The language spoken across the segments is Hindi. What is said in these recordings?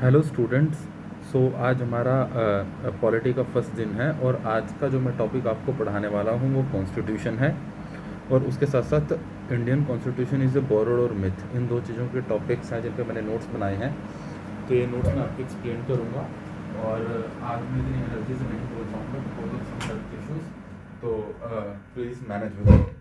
Hello students. आज हमारा पॉलिटी का फर्स्ट दिन है और आज का जो मैं टॉपिक आपको पढ़ाने वाला हूँ वो कॉन्स्टिट्यूशन है। और उसके साथ साथ Indian constitution is a borrowed और मिथ, इन दो चीज़ों के टॉपिक्स हैं जिन पे मैंने नोट्स बनाए हैं। तो ये नोट्स मैं आपको एक्सप्लेन करूँगा और आज मैं इतनी एनर्जी से नहीं बोल पाऊँगा because of some health issues. तो प्लीज़ मैनेज विद इट।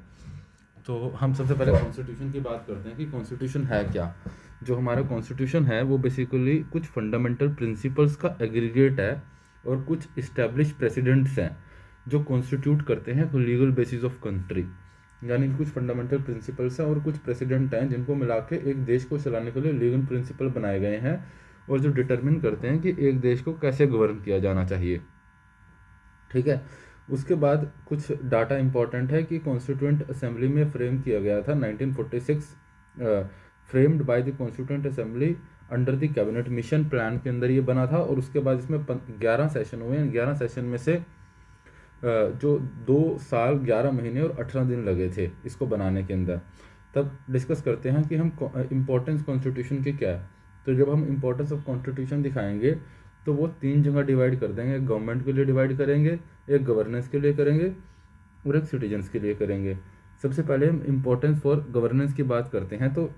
तो हम सबसे पहले कॉन्स्टिट्यूशन की बात करते हैं कि कॉन्स्टिट्यूशन है क्या। जो हमारा कॉन्स्टिट्यूशन है वो बेसिकली कुछ फंडामेंटल प्रिंसिपल्स का एग्रीगेट है और कुछ इस्टेब्लिश प्रेसिडेंट्स हैं जो कॉन्स्टिट्यूट करते हैं लीगल बेसिस ऑफ कंट्री। यानी कि कुछ फंडामेंटल प्रिंसिपल्स हैं और कुछ प्रेसिडेंट हैं जिनको मिला के एक देश को चलाने के लिए लीगल प्रिंसिपल बनाए गए हैं और जो डिटरमिन करते हैं कि एक देश को कैसे गवर्न किया जाना चाहिए। ठीक है। उसके बाद कुछ डाटा इंपॉर्टेंट है कि कॉन्स्टिट्यूंट असेंबली में फ्रेम किया गया था 1946, framed by the constituent assembly under the cabinet mission plan के अंदर ये बना था। और उसके बाद इसमें 11 सेशन हुए हैं। 11 सेशन में से जो 2 साल 11 महीने और 18 दिन लगे थे इसको बनाने के अंदर। तब डिस्कस करते हैं कि हम इम्पोर्टेंस कॉन्स्टिट्यूशन की क्या है। तो जब हम इम्पोर्टेंस ऑफ कॉन्स्टिट्यूशन दिखाएंगे तो वो 3 जगह डिवाइड कर देंगे। एक गवर्नमेंट के लिए डिवाइड करेंगे, एक गवर्नेंस के लिए करेंगे और एक सिटीजन्स के लिए करेंगे। सबसे पहले हम इम्पोर्टेंस फॉर गवर्नेंस की बात करते हैं। तो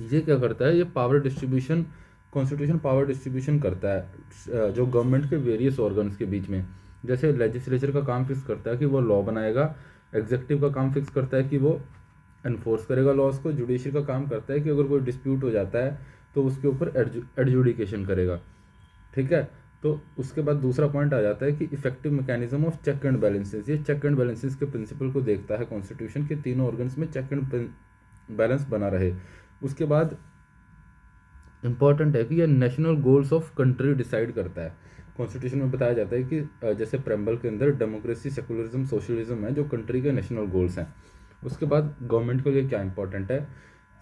ये क्या करता है, ये power distribution, constitution power distribution करता है जो गवर्नमेंट के वेरियस ऑर्गन्स के बीच में। जैसे लेजिस्लेचर का काम फिक्स करता है कि वो लॉ बनाएगा, एग्जीक्यूटिव का काम फिक्स करता है कि वो एनफोर्स करेगा लॉज को, जुडिशरी का काम करता है कि अगर कोई डिस्प्यूट हो जाता है तो उसके ऊपर एडजुडिकेशन करेगा। ठीक है। तो उसके बाद दूसरा पॉइंट आ जाता है कि effective mechanism of check and balances. ये चेक एंड बैलेंसेस के प्रिंसिपल को देखता है कॉन्स्टिट्यूशन के, तीनों ऑर्गन्स में चेक एंड बैलेंस बना रहे। उसके बाद इंपॉर्टेंट है कि यह national goals of country decide करता है। कॉन्स्टिट्यूशन में बताया जाता है कि जैसे प्रेम्बल के अंदर डेमोक्रेसी, सेकुलरिज्म, सोशलिज्म है जो कंट्री के नेशनल गोल्स हैं। उसके बाद गवर्नमेंट के लिए क्या इंपॉर्टेंट है,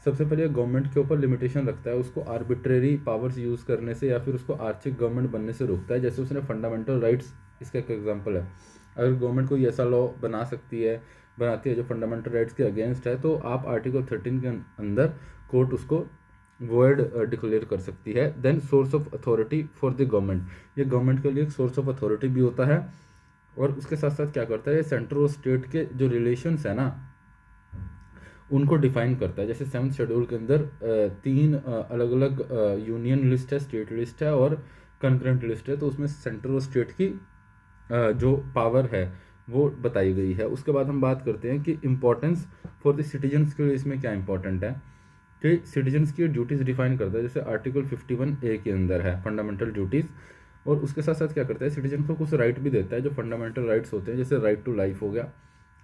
सबसे पहले गवर्नमेंट के ऊपर लिमिटेशन रखता है, उसको आर्बिट्रेरी पावर्स यूज़ करने से या फिर उसको आर्थिक गवर्नमेंट बनने से रोकता है। जैसे उसने फंडामेंटल राइट्स, इसका एक एग्जांपल है। अगर गवर्नमेंट कोई ऐसा लॉ बनाती है जो फंडामेंटल राइट्स के अगेंस्ट है तो आप आर्टिकल 13 के अंदर कोर्ट उसको वर्ड डिक्लेयर कर सकती है। Then source of authority for the government, ये गवर्नमेंट के लिए एक सोर्स ऑफ अथॉरिटी भी होता है। और उसके साथ साथ क्या करता है, सेंट्रल और स्टेट के जो रिलेशंस है ना उनको डिफाइन करता है। जैसे 7th शेड्यूल के अंदर 3 अलग अलग यूनियन लिस्ट है, स्टेट लिस्ट है और कंकरेंट लिस्ट है। तो उसमें सेंट्रल और स्टेट की जो पावर है वो बताई गई है। उसके बाद हम बात करते हैं कि इम्पोर्टेंस फॉर द सिटीजन्स के लिए इसमें क्या इंपॉर्टेंट है कि सिटीजन्स की ड्यूटीज़ डिफाइन करता है। जैसे आर्टिकल 51A के अंदर है फंडामेंटल ड्यूटीज़। और उसके साथ साथ क्या करता है, सिटीजन को कुछ राइट भी देता है जो फंडामेंटल राइट्स होते हैं, जैसे राइट टू लाइफ हो गया।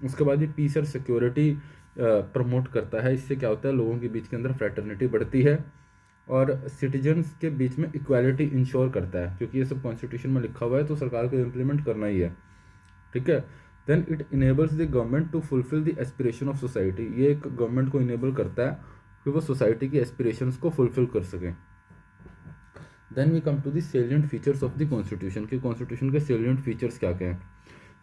उसके बाद ये पीस और सिक्योरिटी प्रमोट करता है। इससे क्या होता है, लोगों के बीच के अंदर फ्रेटर्निटी बढ़ती है और सिटीजन्स के बीच में इक्वालिटी इंश्योर करता है, क्योंकि ये सब कॉन्स्टिट्यूशन में लिखा हुआ है तो सरकार को इम्प्लीमेंट करना ही है। ठीक है। Then it enables the government to fulfil the aspiration of society, ये एक गवर्नमेंट को इनेबल करता है कि वो सोसाइटी की एस्पिरेशंस को फुलफिल कर सकें। Then we come to the salient features of the constitution, कि कॉन्स्टिट्यूशन के सेलिएंट फीचर्स क्या क्या हैं।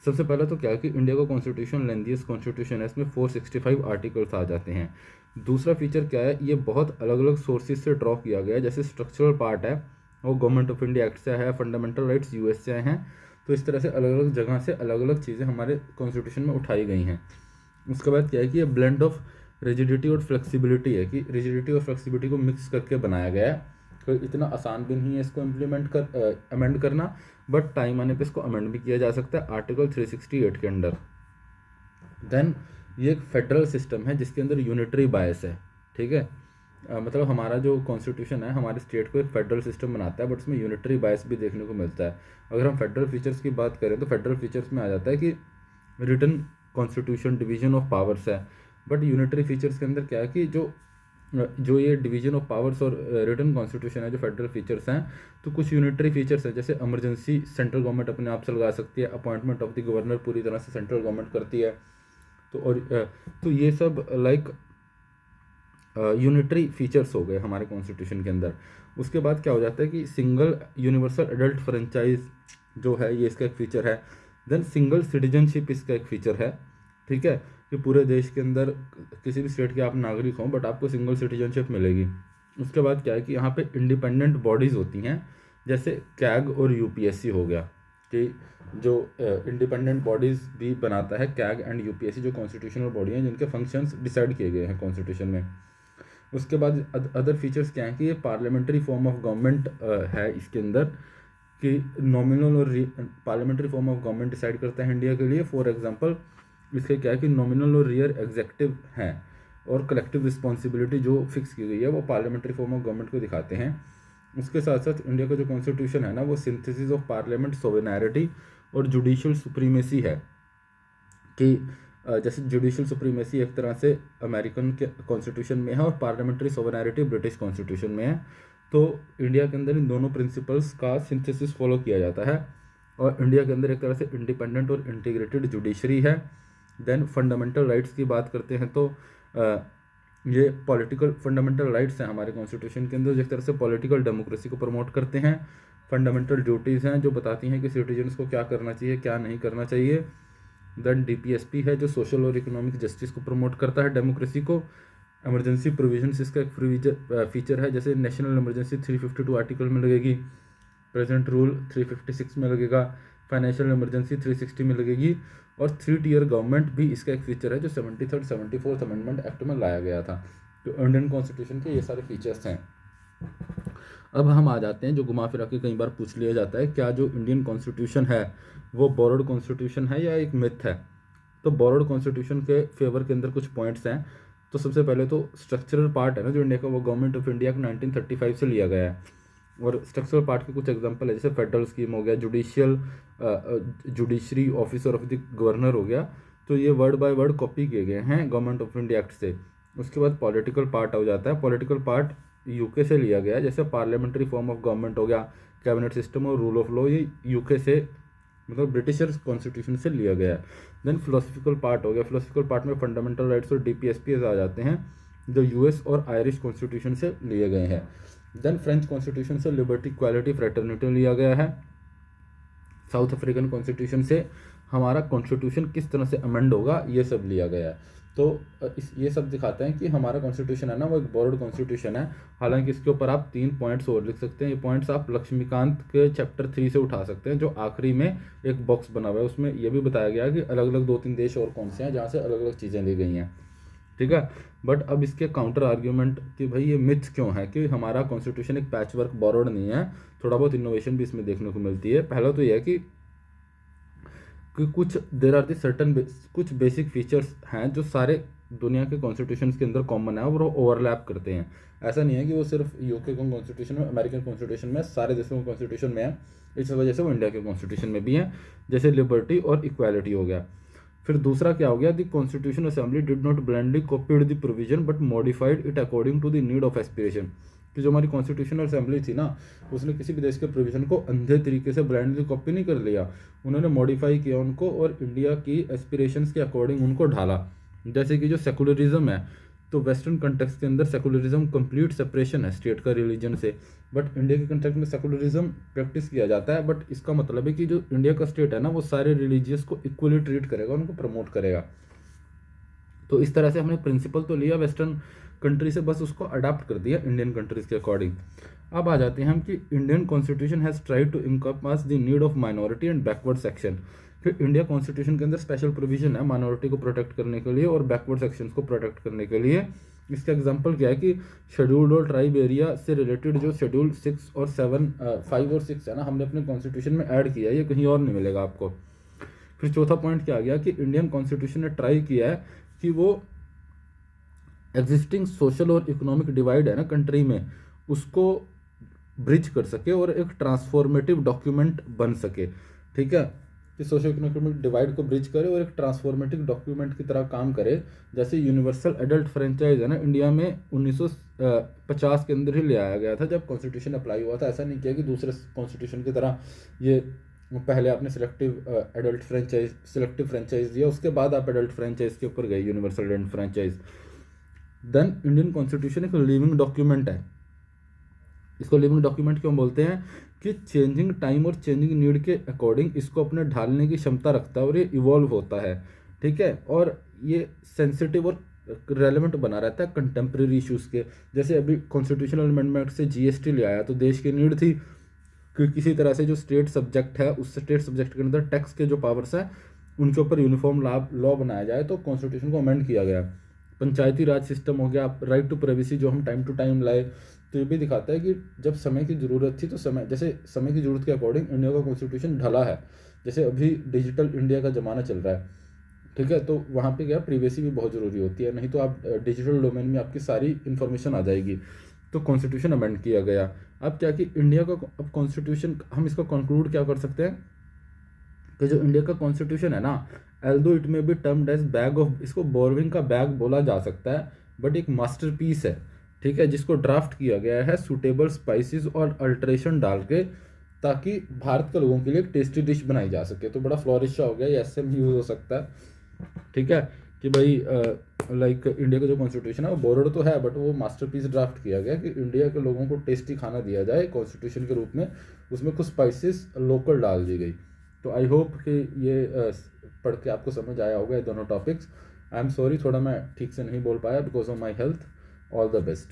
सबसे पहला तो क्या है कि इंडिया का कॉन्स्टिट्यूशन लेंथीएस्ट कॉन्स्टिट्यूशन है, इसमें 465 आर्टिकल्स आ जाते हैं। दूसरा फीचर क्या है, ये बहुत अलग अलग सोर्सेज से ड्रॉ किया गया है। जैसे स्ट्रक्चरल पार्ट है वो गवर्नमेंट ऑफ इंडिया एक्ट से है, फंडामेंटल राइट्स यूएस से हैं। तो इस तरह से अलग अलग जगह से अलग अलग चीज़ें हमारे कॉन्स्टिट्यूशन में उठाई गई हैं। उसके बाद क्या है कि ये ब्लेंड ऑफ रिजिडिटी और फ्लेक्सिबिलिटी है, कि रिजिडिटी और फ्लेक्सिबिलिटी को मिक्स करके बनाया गया है। तो इतना आसान भी नहीं है इसको अमेंड करना, बट टाइम आने पे इसको अमेंड भी किया जा सकता है आर्टिकल 368 के अंडर। देन ये एक फेडरल सिस्टम है जिसके अंदर यूनिटरी बायस है। ठीक है। मतलब हमारा जो कॉन्स्टिट्यूशन है हमारे स्टेट को एक फेडरल सिस्टम बनाता है, बट उसमें यूनिटरी बायस भी देखने को मिलता है। अगर हम फेडरल फीचर्स की बात करें तो फेडरल फीचर्स में आ जाता है कि written constitution, division of powers है। बट यूनिटरी फीचर्स के अंदर क्या है कि जो ये डिवीजन ऑफ पावर्स और रिटन कॉन्स्टिट्यूशन है, जो फेडरल फीचर्स हैं, तो कुछ यूनिटरी फीचर्स हैं। जैसे इमरजेंसी सेंट्रल गवर्नमेंट अपने आप से लगा सकती है, अपॉइंटमेंट ऑफ द गवर्नर पूरी तरह से सेंट्रल गवर्नमेंट करती है। तो ये सब लाइक यूनिटरी फीचर्स हो गए हमारे कॉन्स्टिट्यूशन के अंदर। उसके बाद क्या हो जाता है कि सिंगल यूनिवर्सल एडल्ट फ्रेंचाइज जो है ये इसका एक फीचर है। देन सिंगल सिटीजनशिप इसका एक फीचर है। ठीक है, कि पूरे देश के अंदर किसी भी स्टेट के आप नागरिक हों बट आपको सिंगल सिटीजनशिप मिलेगी। उसके बाद क्या है कि यहाँ पे इंडिपेंडेंट बॉडीज़ होती हैं, जैसे कैग और यूपीएससी हो गया, कि जो इंडिपेंडेंट बॉडीज़ भी बनाता है कैग एंड यूपीएससी, जो कॉन्स्टिट्यूशनल बॉडी हैं जिनके फंक्शंस डिसाइड किए गए हैं कॉन्स्टिट्यूशन में। उसके बाद अदर फीचर्स क्या हैं कि ये पार्लियामेंट्री फॉर्म ऑफ गवर्नमेंट है इसके अंदर, कि नॉमिनल और parliamentary form of government decide करता है इंडिया के लिए। फॉर एग्जांपल इसके क्या है कि नॉमिनल और रियर एग्जेक्टिव हैं, और कलेक्टिव रिस्पॉन्सिबिलिटी जो फिक्स की गई है वो पार्लियामेंट्री फॉर्म ऑफ गवर्नमेंट को दिखाते हैं। उसके साथ साथ इंडिया का जो कॉन्स्टिट्यूशन है ना, वो सिंथेसिस ऑफ पार्लियामेंट सोवेनारिटी और जुडिशियल सुप्रीमेसी है, कि जैसे जुडिशियल सुप्रीमेसी एक तरह से अमेरिकन के कॉन्स्टिट्यूशन में है और पार्लियामेंट्री सोवेनारिटी ब्रिटिश कॉन्स्टिट्यूशन में है। तो इंडिया के अंदर इन दोनों प्रिंसिपल्स का सिंथेसिस फॉलो किया जाता है, और इंडिया के अंदर एक तरह से इंडिपेंडेंट और इंटीग्रेटेड जुडिशरी है। देन फंडामेंटल राइट्स की बात करते हैं तो ये पॉलिटिकल फंडामेंटल राइट्स हैं हमारे कॉन्स्टिट्यूशन के अंदर, जिस तरह से पॉलिटिकल डेमोक्रेसी को प्रमोट करते हैं। फंडामेंटल ड्यूटीज़ हैं जो बताती हैं कि सिटीजन्स को क्या करना चाहिए क्या नहीं करना चाहिए। देन डीपीएसपी है जो सोशल और इकोनॉमिक जस्टिस को प्रमोट करता है, डेमोक्रेसी को। इमरजेंसी प्रोविजंस इसका एक फीचर है, जैसे नेशनल इमरजेंसी 352 आर्टिकल में लगेगी, प्रेजेंट रूल 356 में लगेगा, फाइनेंशियल इमरजेंसी 360 में लगेगी, और 3 टियर गवर्नमेंट भी इसका एक फीचर है जो 73rd 74th अमेंडमेंट एक्ट में लाया गया था। तो इंडियन कॉन्स्टिट्यूशन के ये सारे फीचर्स हैं। अब हम आ जाते हैं, जो घुमा फिरा के कई बार पूछ लिया जाता है, क्या जो इंडियन कॉन्स्टिट्यूशन है वो बोरोड कॉन्स्टिट्यूशन है या एक मिथ है। तो बोरोड कॉन्स्टिट्यूशन के फेवर के अंदर कुछ पॉइंट्स हैं। तो सबसे पहले तो स्ट्रक्चरल पार्ट है ना जो इंडिया का, वो गवर्नमेंट ऑफ इंडिया को 1935 से लिया गया है। और स्ट्रक्चरल पार्ट के कुछ एग्जांपल है, जैसे फेडरल स्कीम हो गया, judiciary officer of the governor हो गया, तो ये वर्ड बाय वर्ड कॉपी किए गए हैं गवर्नमेंट ऑफ इंडिया एक्ट से। उसके बाद पॉलिटिकल पार्ट हो जाता है, पॉलिटिकल पार्ट यूके से लिया गया है, जैसे पार्लियामेंट्री फॉर्म ऑफ गवर्नमेंट हो गया, कैबिनेट सिस्टम और रूल ऑफ लॉ, ये यूके से मतलब ब्रिटिशर्स कॉन्स्टिट्यूशन से लिया गया है। देन फिलोसफिकल पार्ट हो गया, फिलोसफिकल पार्ट में फंडामेंटल राइट्स और डीपीएसपीएस आ जाते हैं, जो यूएस और आयरिश कॉन्स्टिट्यूशन से लिए गए हैं। देन फ्रेंच कॉन्स्टिट्यूशन से लिबर्टी, इक्वालिटी, फ्रेटर्निटी लिया गया है। साउथ अफ्रीकन कॉन्स्टिट्यूशन से हमारा कॉन्स्टिट्यूशन किस तरह से अमेंड होगा ये सब लिया गया है। तो ये सब दिखाते हैं कि हमारा कॉन्स्टिट्यूशन है ना वो एक बोर्ड कॉन्स्टिट्यूशन है। हालांकि इसके ऊपर आप 3 पॉइंट्स और लिख सकते हैं। ये पॉइंट्स आप लक्ष्मीकांत के चैप्टर 3 से उठा सकते हैं, जो आखिरी में एक बॉक्स बना हुआ है, उसमें यह भी बताया गया है कि अलग अलग 2-3 देश और कौन से हैं जहाँ से अलग अलग चीज़ें ली गई हैं, ठीक है। बट अब इसके काउंटर आर्ग्यूमेंट कि भाई ये मिथ क्यों है कि हमारा कॉन्स्टिट्यूशन एक पैच वर्क बोरोड नहीं है, थोड़ा बहुत इनोवेशन भी इसमें देखने को मिलती है। पहला तो यह है कि कुछ देर आर दी सर्टन कुछ बेसिक फीचर्स हैं जो सारे दुनिया के कॉन्स्टिट्यूशन के अंदर कॉमन है और वो ओवरलैप करते हैं। ऐसा नहीं है कि वो सिर्फ यूके के कॉन्स्टिट्यूशन में, अमेरिकन कॉन्स्टिट्यूशन में, सारे देशों के कॉन्स्टिट्यूशन में है, इस वजह से वो इंडिया के कॉन्स्टिट्यूशन में भी है, जैसे लिबर्टी और इक्वालिटी हो गया। फिर दूसरा क्या हो गया, the constitution assembly did not blindly copied the provision but modified it according to the need of aspiration. कि जो हमारी कॉन्स्टिट्यूशनल असेंबली थी ना, उसने किसी भी देश के प्रोविजन को अंधे तरीके से ब्लाइंडली कॉपी नहीं कर लिया, उन्होंने मॉडिफाई किया उनको और इंडिया की एस्पिरेशंस के अकॉर्डिंग उनको ढाला। जैसे कि जो सेकुलरिज्म है, तो वेस्टर्न कंटेक्स्ट के अंदर सेकुलरिज्म कंप्लीट सेपरेशन है स्टेट का रिलीजन से, बट इंडिया के कंटेक्स्ट में सेकुलरिज्म प्रैक्टिस किया जाता है। बट इसका मतलब है कि जो इंडिया का स्टेट है ना, वो सारे रिलीजियस को इक्वली ट्रीट करेगा, उनको प्रमोट करेगा। तो इस तरह से हमने प्रिंसिपल तो लिया वेस्टर्न कंट्री से, बस उसको अडाप्ट कर दिया इंडियन कंट्रीज के अकॉर्डिंग। अब आ जाते हैं हम कि Indian constitution has tried to encompass the need of minority and backward section. कि इंडिया कॉन्स्टिट्यूशन के अंदर स्पेशल प्रोविजन है माइनॉरिटी को प्रोटेक्ट करने के लिए और बैकवर्ड सेक्शंस को प्रोटेक्ट करने के लिए। इसका एग्जांपल क्या है कि शेड्यूल्ड और ट्राइब एरिया से रिलेटेड जो शेड्यूल 6 और 7 5 और 6 है ना, हमने अपने कॉन्स्टिट्यूशन में ऐड किया है, ये कहीं और नहीं मिलेगा आपको। फिर चौथा पॉइंट क्या आ गया कि इंडियन कॉन्स्टिट्यूशन ने ट्राई किया है कि वो एग्जिस्टिंग सोशल और इकोनॉमिक डिवाइड है ना कंट्री में, उसको ब्रिज कर सके और एक ट्रांसफॉर्मेटिव डॉक्यूमेंट बन सके, ठीक है। कि सोशो इकोनॉमिक डिवाइड को ब्रिज करे और एक ट्रांसफॉर्मेटिव डॉक्यूमेंट की तरह काम करे। जैसे यूनिवर्सल एडल्ट फ्रेंचाइज है ना, इंडिया में 1950 के अंदर ही ले आया गया था जब कॉन्स्टिट्यूशन अप्लाई हुआ था। ऐसा नहीं किया कि दूसरे कॉन्स्टिट्यूशन की तरह ये पहले आपने सिलेक्टिव फ्रेंचाइज दिया, उसके बाद आप एडल्ट फ्रेंचाइज के ऊपर गए, universal adult franchise. Then Indian constitution एक लिविंग डॉक्यूमेंट है। इसको लिविंग डॉक्यूमेंट क्यों बोलते हैं कि चेंजिंग टाइम और चेंजिंग नीड के अकॉर्डिंग इसको अपने ढालने की क्षमता रखता है और ये इवॉल्व होता है, ठीक है। और ये सेंसिटिव और रेलेवेंट बना रहता है कंटेम्प्रेरी इश्यूज़ के। जैसे अभी कॉन्स्टिट्यूशनल अमेंडमेंट से जीएसटी ले आया, तो देश की नीड थी कि किसी तरह से जो स्टेट सब्जेक्ट है उस स्टेट सब्जेक्ट के अंदर टैक्स के जो पावर्स हैं उनके ऊपर यूनिफॉर्म लॉ बनाया जाए, तो कॉन्स्टिट्यूशन को अमेंड किया गया। पंचायती राज सिस्टम हो गया, राइट टू प्राइवेसी जो हम टाइम टू टाइम लाए, तो ये भी दिखाता है कि जब समय की ज़रूरत थी तो जैसे समय की ज़रूरत के अकॉर्डिंग इंडिया का कॉन्स्टिट्यूशन ढला है। जैसे अभी डिजिटल इंडिया का ज़माना चल रहा है, ठीक है, तो वहाँ पे क्या प्रिवेसी भी बहुत ज़रूरी होती है, नहीं तो आप डिजिटल डोमेन में आपकी सारी इन्फॉर्मेशन आ जाएगी। तो कॉन्स्टिट्यूशन अमेंड किया गया। अब क्या कि इंडिया का अब कॉन्स्टिट्यूशन हम इसको कंक्लूड क्या कर सकते हैं कि जो इंडिया का कॉन्स्टिट्यूशन है ना, although it may be termed as bag of, इसको बोरविंग का बैग बोला जा सकता है, बट एक मास्टरपीस है, ठीक है, जिसको ड्राफ्ट किया गया है सूटेबल स्पाइसेस और अल्ट्रेशन डाल के, ताकि भारत के लोगों के लिए एक टेस्टी डिश बनाई जा सके। तो बड़ा फ्लोरिश हो गया, ये ऐसे में यूज़ हो सकता है, ठीक है, कि भाई लाइक इंडिया का जो कॉन्स्टिट्यूशन है वो बोर्ड तो है, बट वो मास्टरपीस ड्राफ्ट किया गया कि इंडिया के लोगों को टेस्टी खाना दिया जाए कॉन्स्टिट्यूशन के रूप में, उसमें कुछ स्पाइसेस लोकल डाल दी गई। तो आई होप कि ये पढ़ के आपको समझ आया होगा ये दोनों टॉपिक्स। आई एम सॉरी थोड़ा मैं ठीक से नहीं बोल पाया because of my health. All the best.